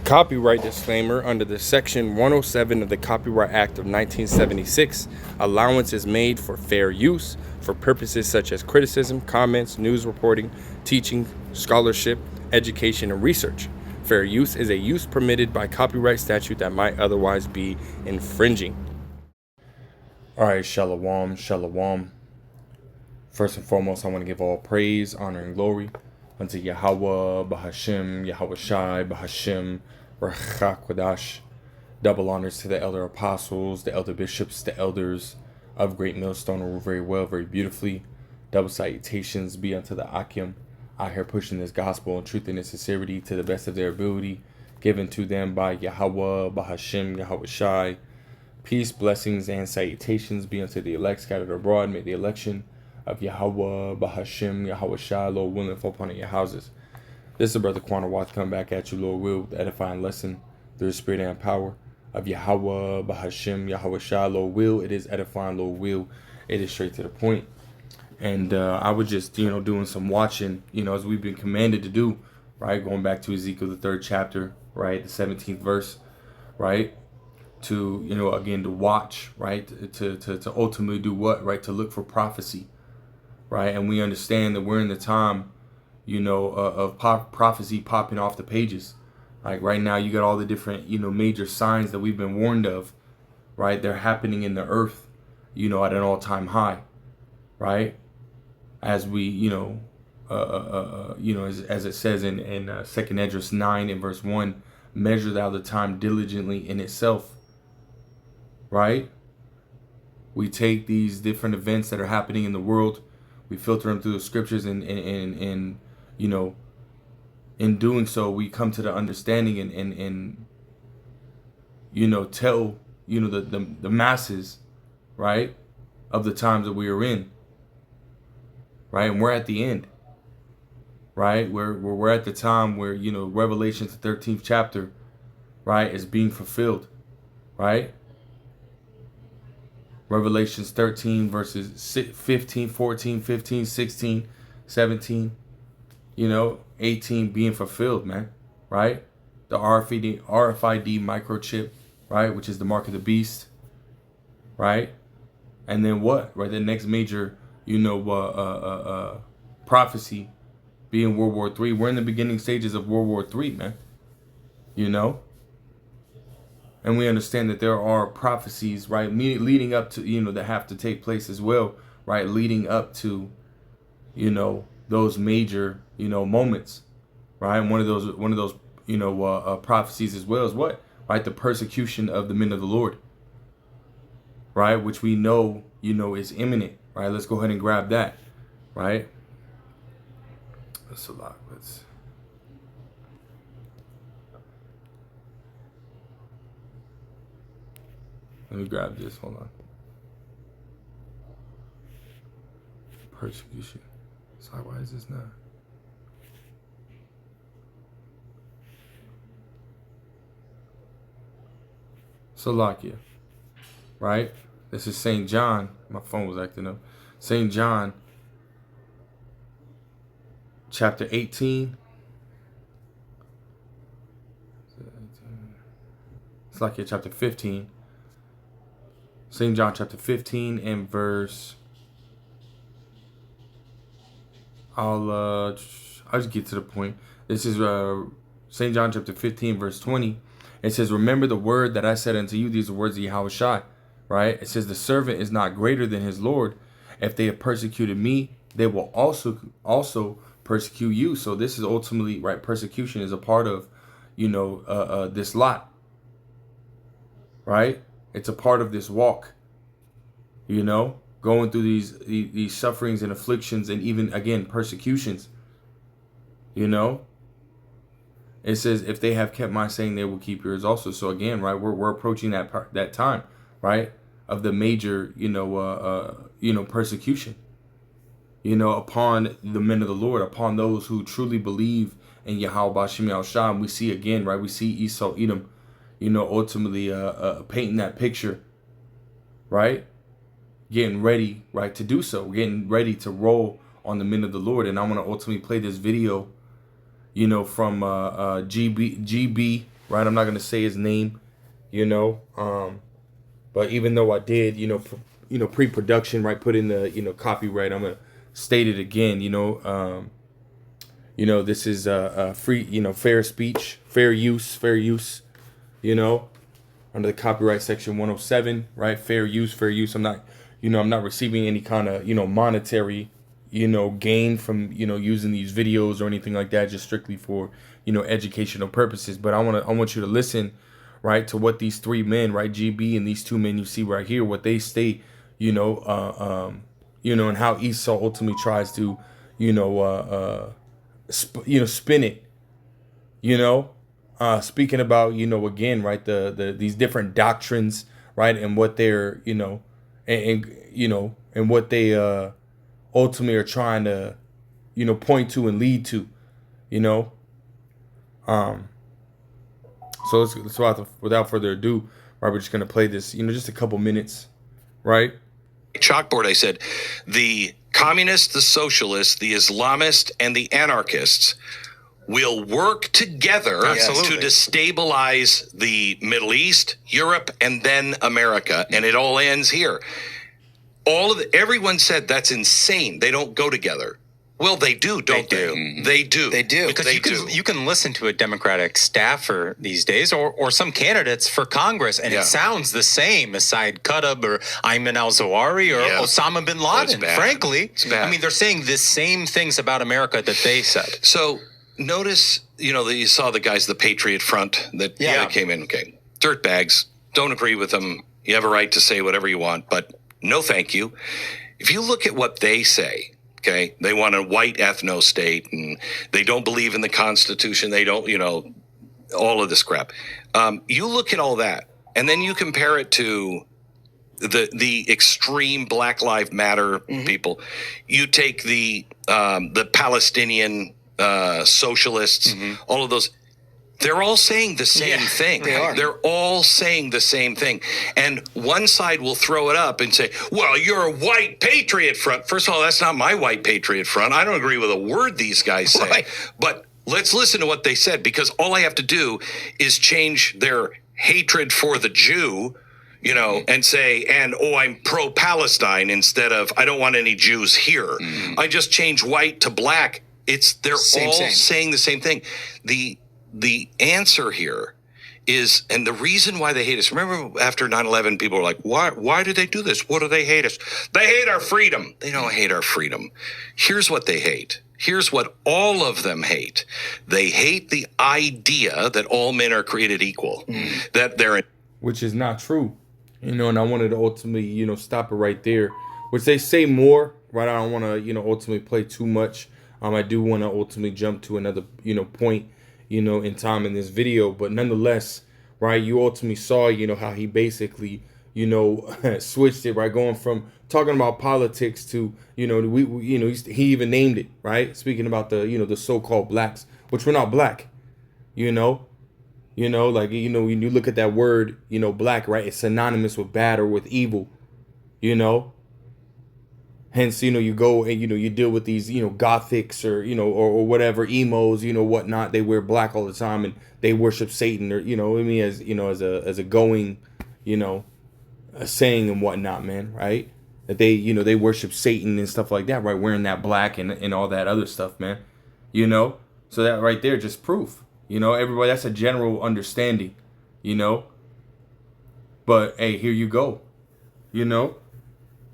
Copyright disclaimer: under the Section 107 of the Copyright Act of 1976, allowance is made for fair use for purposes such as criticism, comments, news reporting, teaching, scholarship, education, and research. Fair use is a use permitted by copyright statute that might otherwise be infringing. All right, shalom, shalom. First and foremost, I want to give all praise, honor, and glory unto Yahweh, Bahashem, Yahweh Shai, Bahashem, Rachakwadash. Double honors to the elder apostles, the elder bishops, the elders of Great Millstone who rule very well, very beautifully. Double salutations be unto the Akim, out here pushing this gospel in truth and in sincerity to the best of their ability, given to them by Yahweh, Bahashem, Yahweh Shai. Peace, blessings, and salutations be unto the elect scattered abroad. May the election of Yahweh, Bahashem, Yahweh Shai, Lord willing, fall upon your houses. This is Brother Quanah Watt coming back at you, Lord will, the edifying lesson through the spirit and power of Yahweh, Bahashem, Yahweh Shai, Lord will. It is edifying, Lord will. It is straight to the point. And I was just, doing some watching, as we've been commanded to do, right? Going back to Ezekiel, the 3rd chapter, right? The 17th verse, right? To, again, to watch, right? To ultimately do what, right? To look for prophecy. Right, and we understand that we're in the time, of prophecy popping off the pages. Like right now, you got all the different, major signs that we've been warned of. Right, they're happening in the earth, at an all-time high. Right, as we, as it says in 2 Esdras 9 and verse 1, measure thou the time diligently in itself. Right, we take these different events that are happening in the world. We filter them through the scriptures, and in doing so, we come to the understanding and tell the masses, right, of the times that we are in, right, and we're at the end, right, we're at the time where Revelation, the 13th chapter, right, is being fulfilled, right. Revelations 13 verses 15, 14, 15, 16, 17, 18 being fulfilled, man, right? The RFID microchip, right, which is the mark of the beast, right? And then what, right? The next major, prophecy being World War III. We're in the beginning stages of World War III, man, And we understand that there are prophecies, right, leading up to, that have to take place as well, right, leading up to, those major, moments, right. And one of those, prophecies as well is what, right, the persecution of the men of the Lord, right, which we know, is imminent, right. Let's go ahead and grab that, right. That's a lot. Let me grab this. Hold on. Persecution. So why is this not? Salakia. Right? This is St. John. My phone was acting up. St. John, chapter 18. Salakia, chapter 15. St. John chapter 15 and verse, I'll just get to the point. This is St. John chapter 15 verse 20. It says, remember the word that I said unto you, these are words of Yahweh Shai, right? It says, the servant is not greater than his Lord. If they have persecuted me, they will also persecute you. So this is ultimately, right, persecution is a part of, this lot, right? It's a part of this walk, going through these sufferings and afflictions and even, again, persecutions, It says, if they have kept my saying, they will keep yours also. So again, right, we're approaching that time, right, of the major, persecution, upon the men of the Lord, upon those who truly believe in Yahweh Bashim Yahushua. We see again, right, we see Esau, Edom, ultimately painting that picture, right? Getting ready, right, to do so, getting ready to roll on the men of the Lord. And I want to ultimately play this video, from GB, right? I'm not gonna say his name, you know. But even though I did, pre-production, right, put in the, copyright, I'm gonna state it again, this is free, fair speech, fair use, you know, under the copyright section 107, right? Fair use. I'm not receiving any kind of, monetary, gain from, using these videos or anything like that, just strictly for, educational purposes. But I want you to listen, right, to what these three men, right, GB and these two men you see right here, what they state, and how Esau ultimately tries to, spin it, speaking about, again, right, the these different doctrines, right, and what they're, and what they ultimately are trying to, point to and lead to, you know. So without further ado, right, we're just gonna play this, just a couple minutes, right? Chalkboard, I said, the communists, the socialists, the Islamists, and the anarchists will work together to destabilize the Middle East, Europe, and then America, and it all ends here. Everyone said that's insane. They don't go together. Well, they do, don't they? They do. They do. Because you can listen to a Democratic staffer these days or some candidates for Congress, and it sounds the same as Saeed Qutb or Ayman al-Zawahiri or Osama bin Laden, frankly. I mean, they're saying the same things about America that they said. So notice, that you saw the guys, the Patriot Front that came in. Okay, dirtbags, don't agree with them. You have a right to say whatever you want, but no thank you. If you look at what they say, okay, they want a white ethno state, and they don't believe in the Constitution. They don't, all of this crap. You look at all that, and then you compare it to the extreme Black Lives Matter people. You take the Palestinian socialists, all of those. They're all saying the same thing. They are. They're all saying the same thing. And one side will throw it up and say, well, you're a white patriot front. First of all, that's not my white patriot front. I don't agree with a word these guys say. Right. But let's listen to what they said, because all I have to do is change their hatred for the Jew, and say, I'm pro-Palestine instead of I don't want any Jews here. I just change white to black. They're all saying the same thing. The answer here is, and the reason why they hate us, remember after 9/11, people were like, why do they do this? What do they hate us? They hate our freedom. They don't hate our freedom. Here's what they hate. Here's what all of them hate. They hate the idea that all men are created equal, that they're... Which is not true, and I wanted to ultimately, stop it right there, which they say more, right? I don't want to, ultimately play too much. I do want to ultimately jump to another, point, in time in this video, but nonetheless, right, you ultimately saw, how he basically, switched it, right, going from talking about politics to, he even named it, right, speaking about the, the so-called blacks, which were not black, like, when you look at that word, black, right, it's synonymous with bad or with evil, Hence, you go and, you deal with these, gothics or, or whatever, emos, whatnot. They wear black all the time and they worship Satan, or, as a going, a saying and whatnot, man, right? That they worship Satan and stuff like that, right? Wearing that black and all that other stuff, man, So that right there, just proof, everybody, that's a general understanding, But, hey, here you go,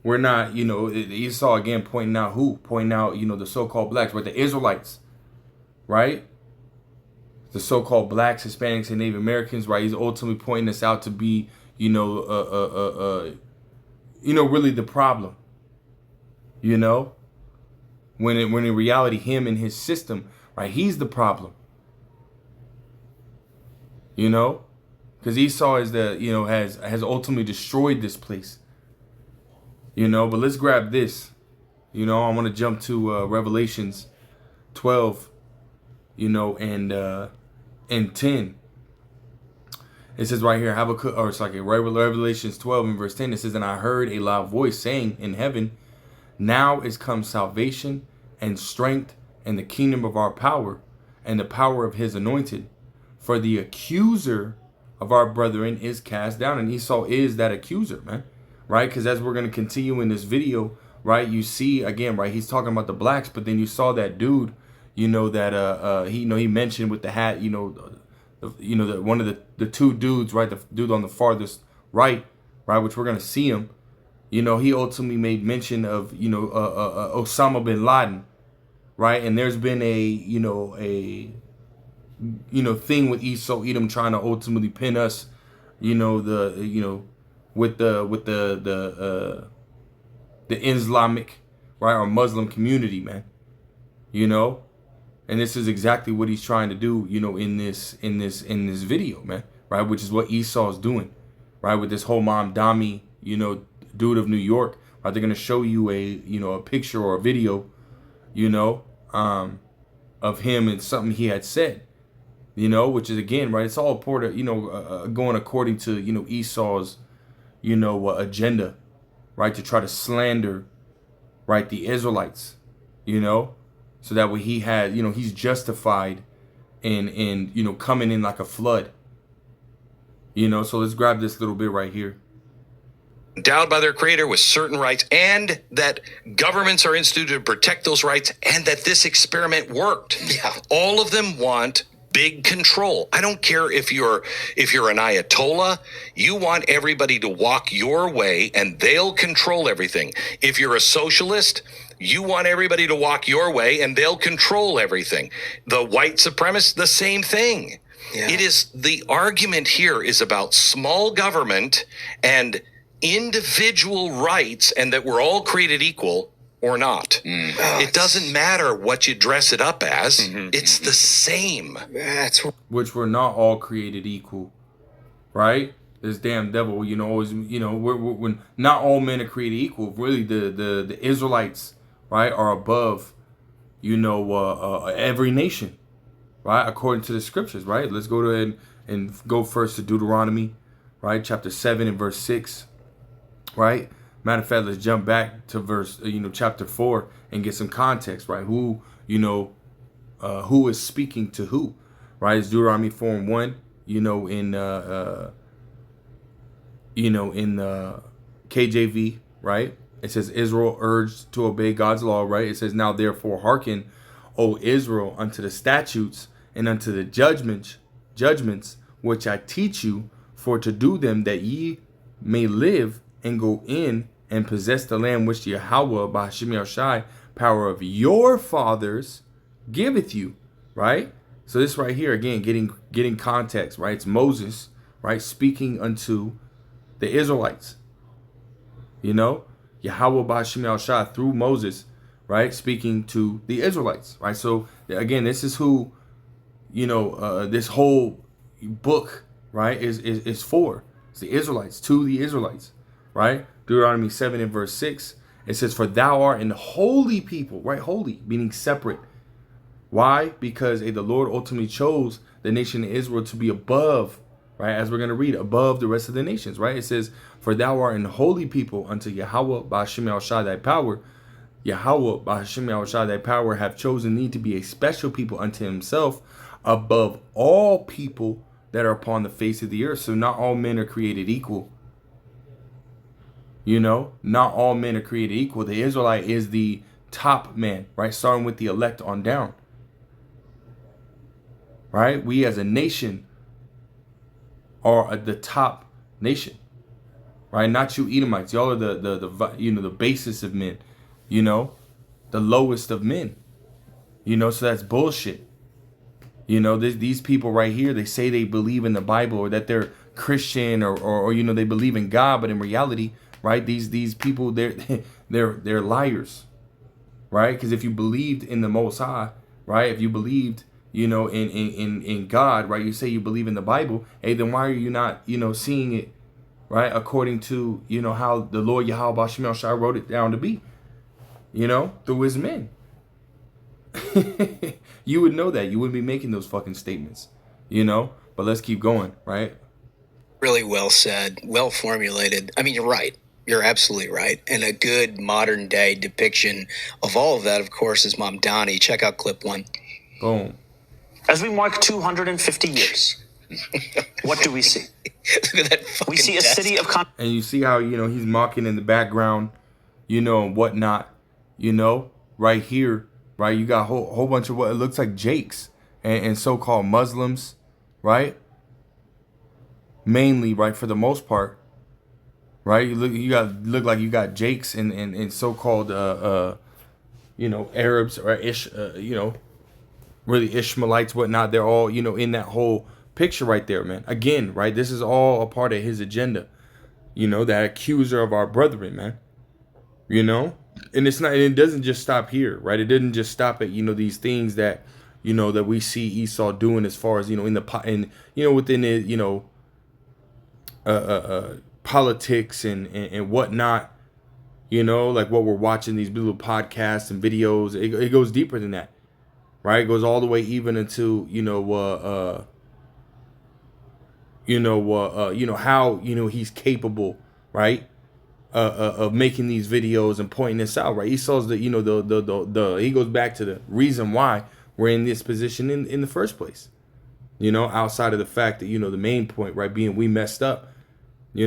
We're not, Esau again pointing out the so-called blacks, but the Israelites, right? The so-called blacks, Hispanics, and Native Americans, right? He's ultimately pointing this out to be, really the problem, when in reality, him and his system, right? He's the problem, because Esau is has ultimately destroyed this place. But let's grab this. I want to jump to Revelations 12, and 10. It says right here, Revelations 12 and verse 10. It says, and I heard a loud voice saying in heaven, now is come salvation and strength and the kingdom of our power and the power of his anointed. For the accuser of our brethren is cast down. And Esau is that accuser, man. Right? Because as we're going to continue in this video, right, you see, again, right, he's talking about the blacks, but then you saw that dude, that he mentioned with the hat, the one of the two dudes, right, the dude on the farthest right, which we're going to see him, he ultimately made mention of, Osama bin Laden, right? And there's been a thing with Esau Edom trying to ultimately pin us, with the Islamic, right, or Muslim community, man. And this is exactly what he's trying to do, in this video, man, right? Which is what Esau's doing, right? With this whole Mom Dami, dude of New York, right? They're gonna show you a picture or a video, of him and something he had said, which is, again, right, it's all part of, going according to, Esau's, agenda, right, to try to slander, right, the Israelites, so that way he had, he's justified in coming in like a flood, so let's grab this little bit right here. Endowed by their creator with certain rights, and that governments are instituted to protect those rights, and that this experiment worked. Yeah. All of them want big control. I don't care if you're an Ayatollah, you want everybody to walk your way and they'll control everything. If you're a socialist, you want everybody to walk your way and they'll control everything. The white supremacists, the same thing. Yeah. The argument here is about small government and individual rights, and that we're all created equal or not. It doesn't matter what you dress it up as. It's the same. Which we're not all created equal, right? This damn devil, always, we're not all men are created equal. Really, the Israelites, right, are above, every nation, right, according to the scriptures, right? Let's go to and go first to Deuteronomy, right, chapter 7 and verse 6, right? Matter of fact, let's jump back to verse, chapter 4 and get some context, right? Who is speaking to who, right? It's Deuteronomy 4 and 1, in KJV, right? It says Israel urged to obey God's law, right? It says, now therefore hearken, O Israel, unto the statutes and unto the judgments which I teach you, for to do them, that ye may live and go in and possess the land which Yahweh by Hashem Yahushai, power of your fathers, giveth you, right? So this right here, again, getting context, right? It's Moses, right, speaking unto the Israelites, Yahweh by Hashem Yahushai through Moses, right, speaking to the Israelites, right? So again, this is who, this whole book, right, is for. It's the Israelites, to the Israelites, right? Deuteronomy 7 and verse 6, it says, for thou art an holy people, right? Holy, meaning separate. Why? Because the Lord ultimately chose the nation of Israel to be above, right? As we're going to read, above the rest of the nations, right? It says, for thou art an holy people unto Yahweh by Hashem Yahushai thy power. Yahweh by Hashem Yahushai thy power have chosen thee to be a special people unto himself above all people that are upon the face of the earth. So not all men are created equal. Not all men are created equal. The Israelite is the top man, right? Starting with the elect on down, right? We as a nation are the top nation, right? Not you Edomites. Y'all are the basest of men, the lowest of men, so that's bullshit. These people right here, they say they believe in the Bible, or that they're Christian, or they believe in God, but in reality, right, these people, they're liars, right? Because if you believed in the Most High, right, if you believed, in God, right, you say you believe in the Bible, hey, then why are you not, seeing it, right, according to, how the Lord Yahweh Bashem Shai wrote it down to be, through his men. You would know that. You wouldn't be making those fucking statements, but let's keep going, right? Really well said, well formulated. I mean, you're right. You're absolutely right. And a good modern day depiction of all of that, of course, is Mom Donnie. Check out clip 1. Boom. As we mark 250 years, what do we see? Look at that fucking We see a desk. city of And you see how, he's mocking in the background, and whatnot, right here, right? You got a whole bunch of what it looks like Jakes and so-called Muslims, right? Mainly, right, for the most part, right? Look like you got Jakes and so-called Arabs or really Ishmaelites, whatnot. They're all, in that whole picture right there, man. Again, right? This is all a part of his agenda. That accuser of our brethren, man. And it's not. And it doesn't just stop here, right? It didn't just stop at these things that that we see Esau doing as far as in within it politics and whatnot. Like what we're watching these little podcasts and videos. It goes deeper than that, right? It goes all the way even into how he's capable, right? Of making these videos and pointing this out, right? Esau's the he goes back to the reason why we're in this position in the first place. Outside of the fact that the main point, right, being we messed up. You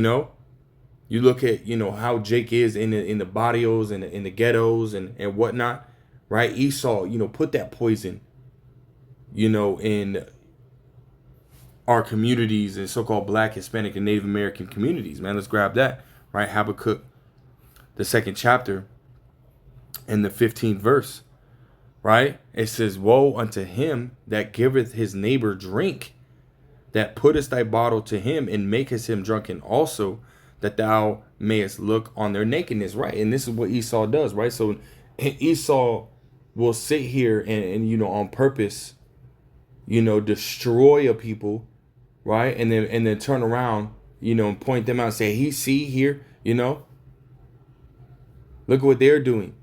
look at how Jake is in the barrios and in the ghettos and whatnot, right? Esau, put that poison, in our communities and so-called Black, Hispanic, and Native American communities, man. Let's grab that, right? Habakkuk, the 2nd chapter, and the 15th verse, right? It says, "Woe unto him that giveth his neighbor drink, that puttest thy bottle to him, and makest him drunken also, that thou mayest look on their nakedness," right? And this is what Esau does, right? So Esau will sit here and on purpose, destroy a people, right? And then turn around, and point them out and say, see here, look at what they're doing,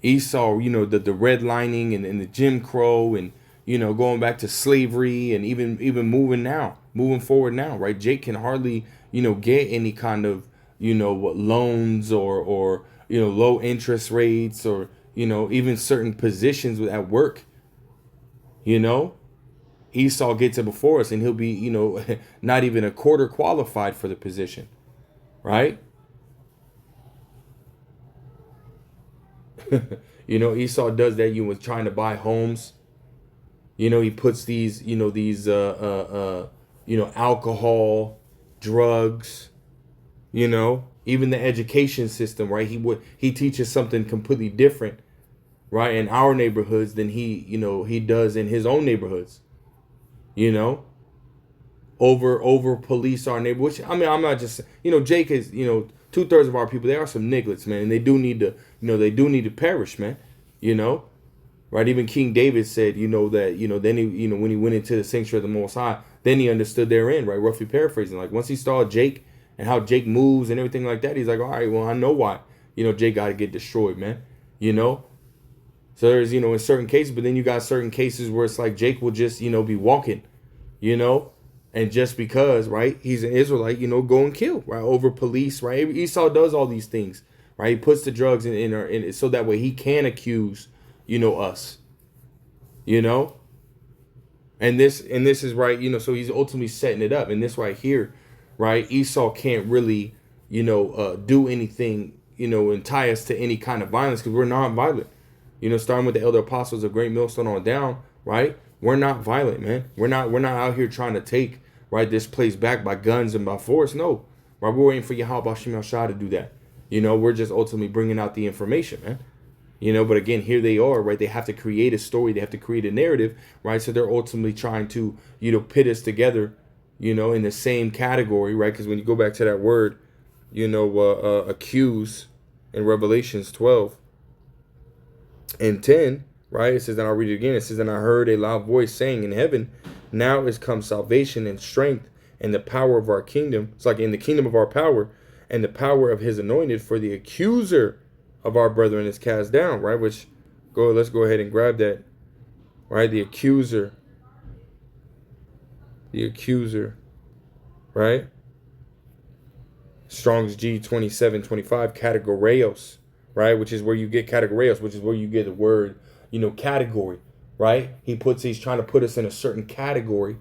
Esau, the redlining and the Jim Crow and, going back to slavery and even moving forward now, right? Jake can hardly, get any kind of, loans or low interest rates or, even certain positions at work, Esau gets it before us and he'll be, not even a quarter qualified for the position, right? Esau does that. You was trying to buy homes. He puts these, alcohol, drugs, even the education system, right? He teaches something completely different, right, in our neighborhoods than he does in his own neighborhoods. Over police our neighbor, which I mean, I'm not just, Jake is, 2/3 of our people, they are some nigglets, man, and they do need to perish, man, right? Even King David said, that, then he, when he went into the sanctuary of the Most High, then he understood therein, right? Roughly paraphrasing, like once he saw Jake and how Jake moves and everything like that, he's like, all right, well, I know why, Jake got to get destroyed, man, So there's, in certain cases, but then you got certain cases where it's like Jake will just, be walking, and just because, right, he's an Israelite, go and kill, right, over police, right? Esau does all these things, right? He puts the drugs in so that way he can accuse, us, and this is right, so he's ultimately setting it up, and this right here, right? Esau can't really, do anything, and tie us to any kind of violence because we're non-violent. Starting with the elder apostles of Great Millstone on down, right? We're not violent, man. We're not out here trying to take, right, this place back by guns and by force. No, right? We're waiting for Yahweh Shem Shah to do that. We're just ultimately bringing out the information, man. But again, here they are, right? They have to create a story. They have to create a narrative, right? So they're ultimately trying to, pit us together, in the same category, right? Because when you go back to that word, accuse in Revelations 12 and 10, right? It says, and I'll read it again. It says, and I heard a loud voice saying in heaven, now is come salvation and strength and the power of our kingdom. It's like in the kingdom of our power and the power of his anointed, for the accuser of our brethren is cast down, right? Let's go ahead and grab that, right? The accuser, right? Strong's G 2725, categoreos, right? Which is where you get categoreos, which is where you get the word, category, right? He's trying to put us in a certain category,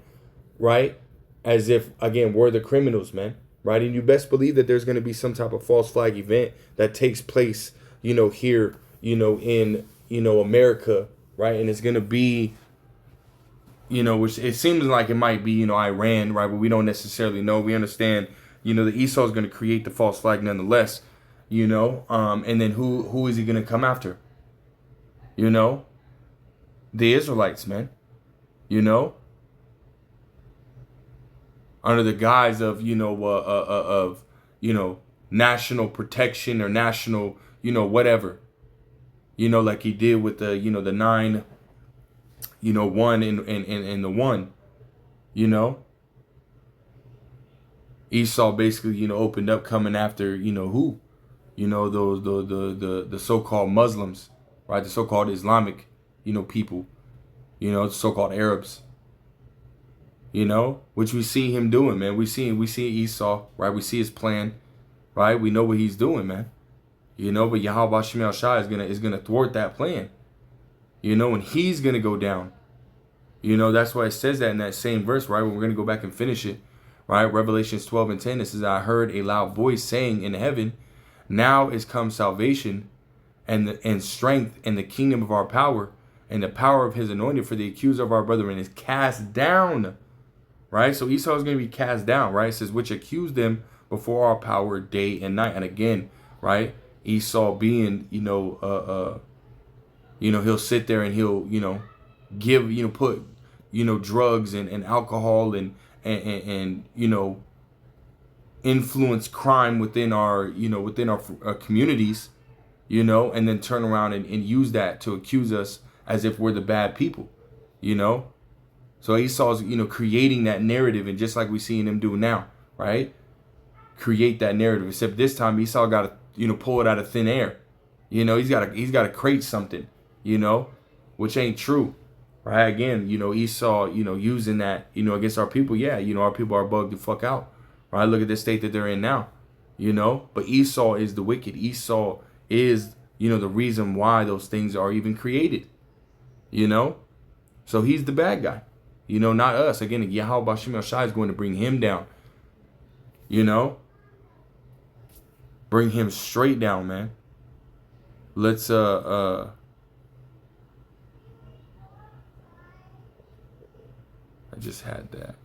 right? As if, again, we're the criminals, man, right? And you best believe that there's going to be some type of false flag event that takes place, here, in, America, right? And it's going to be, which it seems like it might be, Iran, right? But we don't necessarily know. We understand, the Esau is going to create the false flag nonetheless, and then who is he going to come after? The Israelites, man, under the guise of, national protection or national, whatever, like he did with the, the 9, 1 and the 1, Esau basically, opened up coming after, who, those, the so-called Muslims, right? The so-called Islamic, people, the so-called Arabs, which we see him doing, man. We see Esau, right? We see his plan, right? We know what he's doing, man. But Yahweh Shemel Shai is gonna thwart that plan, and he's gonna go down. That's why it says that in that same verse, right? We're gonna go back and finish it, right? Revelations 12 and 10. It says, I heard a loud voice saying in heaven, now is come salvation and strength and the kingdom of our power and the power of his anointed, for the accuser of our brethren is cast down. Right? So Esau is going to be cast down, right? It says, which accused them before our power day and night. And again, right? Esau being, he'll sit there and he'll, give, put, drugs and alcohol and influence crime within our communities, and then turn around and use that to accuse us as if we're the bad people, So Esau's, creating that narrative, and just like we see him do now, right? Create that narrative. Except this time Esau got to, pull it out of thin air. He's got to create something, which ain't true, right? Again, Esau, using that, against our people. Yeah, our people are bugged the fuck out, right? Look at the state that they're in now, But Esau is the wicked. Esau is, the reason why those things are even created, So he's the bad guy. Not us. Again, Yahweh Shemel Shai is going to bring him down. Bring him straight down, man. Let's I just had that.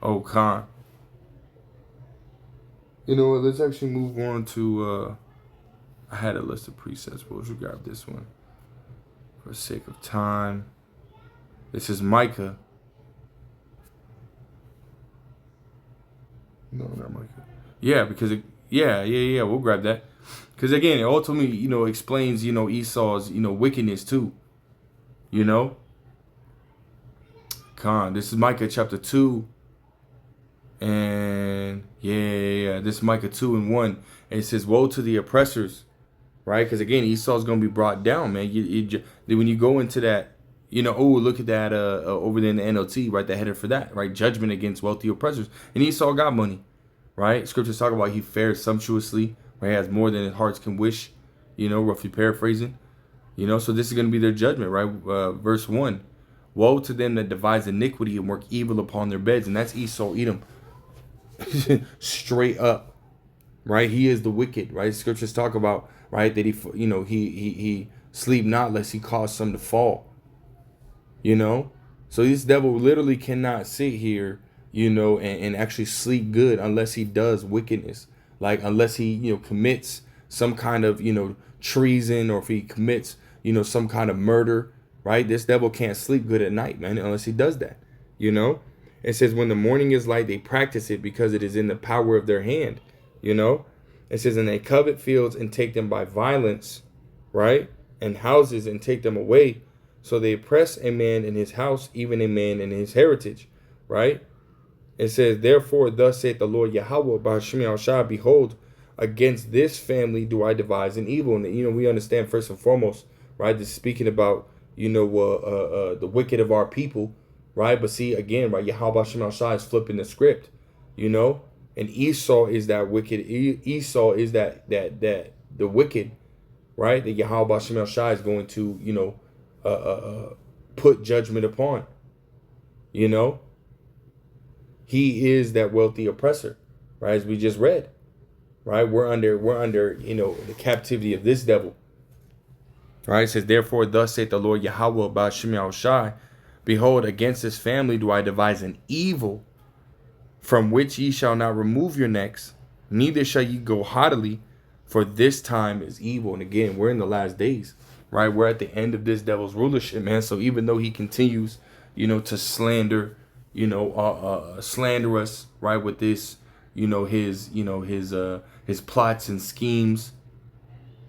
Oh, Khan. Let's actually move on to I had a list of presets, but we'll grab this one for the sake of time. This is Micah. No, not Micah. Yeah, because we'll grab that. Because again, it ultimately, explains, Esau's, wickedness too. Khan. This is Micah chapter 2. And this is Micah 2 and 1. And it says, woe to the oppressors. Right? Because again, Esau's going to be brought down, man. When you go into that, look at that over there in the NLT, right? The header for that, right? Judgment against wealthy oppressors. And Esau got money, right? Scriptures talk about he fared sumptuously, right? He has more than his hearts can wish, roughly paraphrasing. So this is going to be their judgment, right? Verse 1. Woe to them that devise iniquity and work evil upon their beds. And that's Esau, Edom. Straight up, right? He is the wicked, right? Scriptures talk about, right, that he sleep not lest he cause some to fall. So this devil literally cannot sit here, and actually sleep good unless he does wickedness. Like unless he, commits some kind of, treason, or if he commits, some kind of murder, right? This devil can't sleep good at night, man, unless he does that, It says, when the morning is light, they practice it because it is in the power of their hand, It says, and they covet fields and take them by violence, right? And houses and take them away. So they oppress a man in his house, even a man in his heritage, right? It says, therefore, thus saith the Lord Yahweh, Ba'ashmi Shah, behold, against this family do I devise an evil. And, we understand first and foremost, right? This is speaking about, the wicked of our people, right? But see, again, right, Yahweh Shemel Shai is flipping the script, And Esau is that wicked. Esau is that the wicked, right? That Yahweh Shem El Shai is going to, put judgment upon. He is that wealthy oppressor, right? As we just read, right? We're under, the captivity of this devil. Right? It says, therefore, thus saith the Lord Yahweh about Shem El Shai, behold, against this family do I devise an evil, from which ye shall not remove your necks, neither shall ye go haughtily, for this time is evil. And again, we're in the last days, right? We're at the end of this devil's rulership, man. So even though he continues, to slander, slander us, right, with this, his plots and schemes,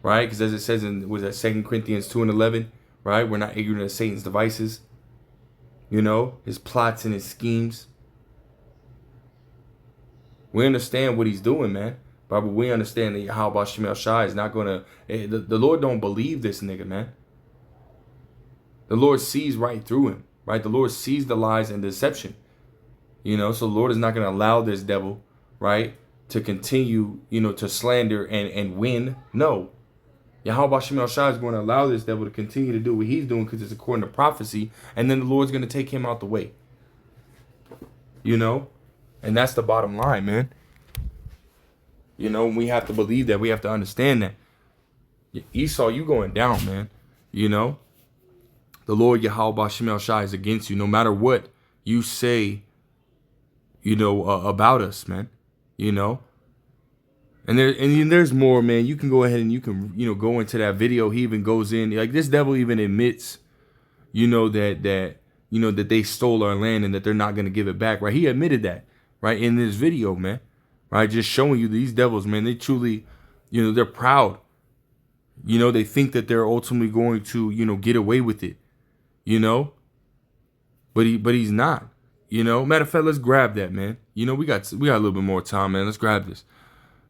right? Because as it says in, was that 2 Corinthians 2:11, right? We're not ignorant of Satan's devices, his plots and his schemes. We understand what he's doing, man. But we understand that Yahweh Shem El Shai is not going to, the Lord don't believe this nigga, man. The Lord sees right through him, right? The Lord sees the lies and deception, so the Lord is not going to allow this devil, right, to continue, to slander and win. No. Yahweh Shem El Shai is going to allow this devil to continue to do what he's doing because it's according to prophecy, and then the Lord's going to take him out the way. And that's the bottom line, man. We have to believe that. We have to understand that. Esau, you going down, man. The Lord Yahweh Shem El Shai is against you, no matter what you say, about us, man. And there's more, man. You can go ahead and you can, go into that video. He even goes in, like, this devil even admits, that they stole our land and that they're not going to give it back, right? He admitted that, right, in this video, man, right? Just showing you these devils, man. They truly, they're proud. They think that they're ultimately going to, get away with it, but he's not, Matter of fact, let's grab that, man. We got a little bit more time, man. Let's grab this,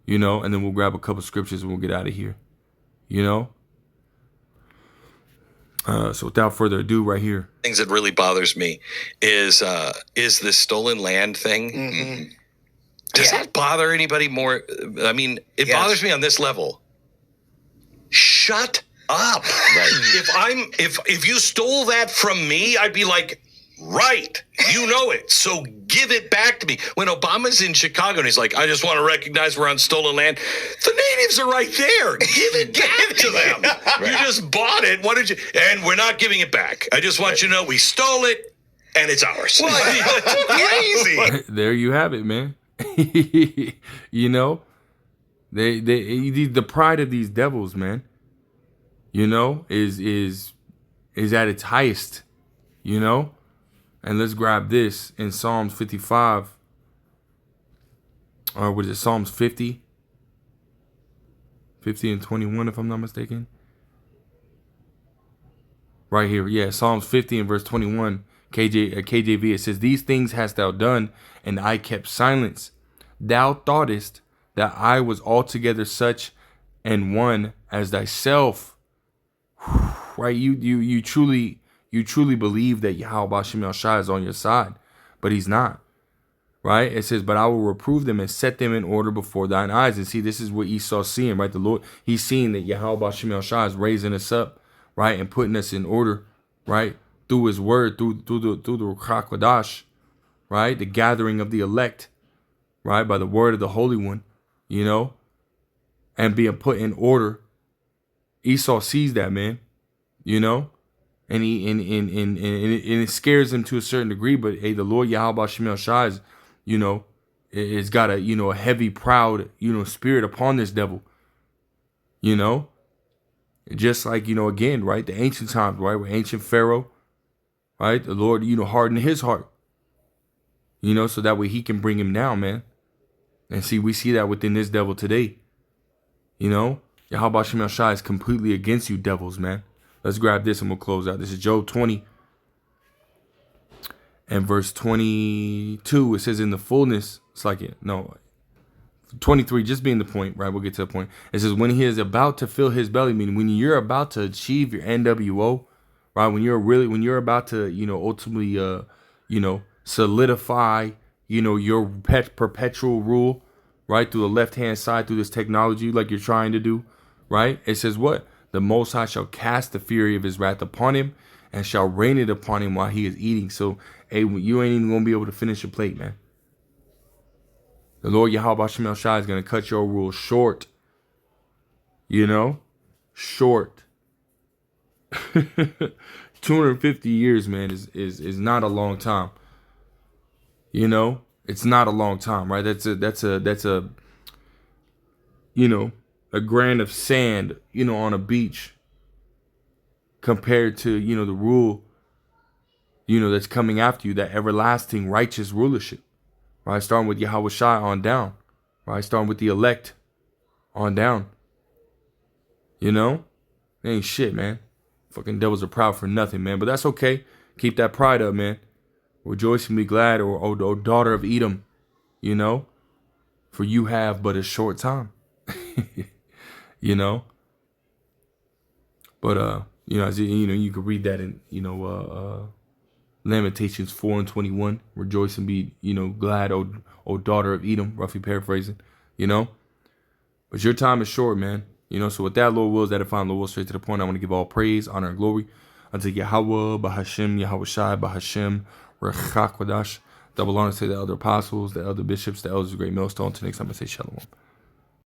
and then we'll grab a couple scriptures and we'll get out of here, So without further ado, right here. Things that really bothers me is this stolen land thing. Mm-hmm. Does that bother anybody more? I mean, it bothers me on this level. Shut up. Right. If you stole that from me, I'd be like, right, it. So give it back to me. When Obama's in Chicago and he's like, I just want to recognize we're on stolen land. The natives are right there. Give it back to them. Right. You just bought it. What did you? And we're not giving it back. I just want you to know we stole it and it's ours. It's crazy. There you have it, man. The pride of these devils, man, is at its highest, And let's grab this in Psalms 55. Or what is it? Psalms 50? 50 and 21, if I'm not mistaken. Right here. Yeah, Psalms 50 and verse 21. KJV. It says, these things hast thou done, and I kept silence. Thou thoughtest that I was altogether such and one as thyself. Right? You truly believe that Yahweh Shem El Shai is on your side, but he's not, right? It says, but I will reprove them and set them in order before thine eyes. And see, this is what Esau's seeing, right? The Lord, he's seeing that Yahweh Shem El Shai is raising us up, right? And putting us in order, right? Through his word, through the Ruach HaKodesh, right? The gathering of the elect, right? By the word of the Holy One, and being put in order. Esau sees that, man, And it scares him to a certain degree, but hey, the Lord Yahweh Shem El Shai is, has got a heavy, proud, spirit upon this devil. Just like, again, right, the ancient times, right, with ancient Pharaoh, right, the Lord, hardened his heart, so that way he can bring him down, man. And see, we see that within this devil today. Yahweh Shem El Shai is completely against you devils, man. Let's grab this and we'll close out. This is Job 20 and verse 22. It says, in the fullness, 23, just being the point, right? We'll get to the point. It says, when he is about to fill his belly, meaning when you're about to achieve your NWO, right? When you're about to, ultimately, solidify, your perpetual rule, right? Through the left-hand side, through this technology, like you're trying to do, right? It says what? The Most High shall cast the fury of his wrath upon him and shall rain it upon him while he is eating. So, hey, you ain't even going to be able to finish your plate, man. The Lord Yahweh Shem El Shai is going to cut your rule short. You know? Short. 250 years, man, is not a long time. You know? It's not a long time, right? That's a you know, a grain of sand, you know, on a beach compared to, you know, the rule, you know, that's coming after you, that everlasting righteous rulership, right? Starting with Yahweh Shai on down, right? Starting with the elect on down, you know? It ain't shit, man. Fucking devils are proud for nothing, man. But that's okay. Keep that pride up, man. Rejoice and be glad, O daughter of Edom, you know? For you have but a short time. You know? But, you know, as you know, you could read that in, you know, Lamentations 4:21. Rejoice and be, you know, glad, O daughter of Edom, roughly paraphrasing, you know? But your time is short, man. You know, so with that, Lord wills, that if I'm Lord will, straight to the point, I want to give all praise, honor, and glory unto Yahweh, Bahashem, Yahweh Shai, Bahashem, Rechak Wadash. Double honor to the elder apostles, the elder bishops, the elders of Great Millstone. Till next time, I say shalom.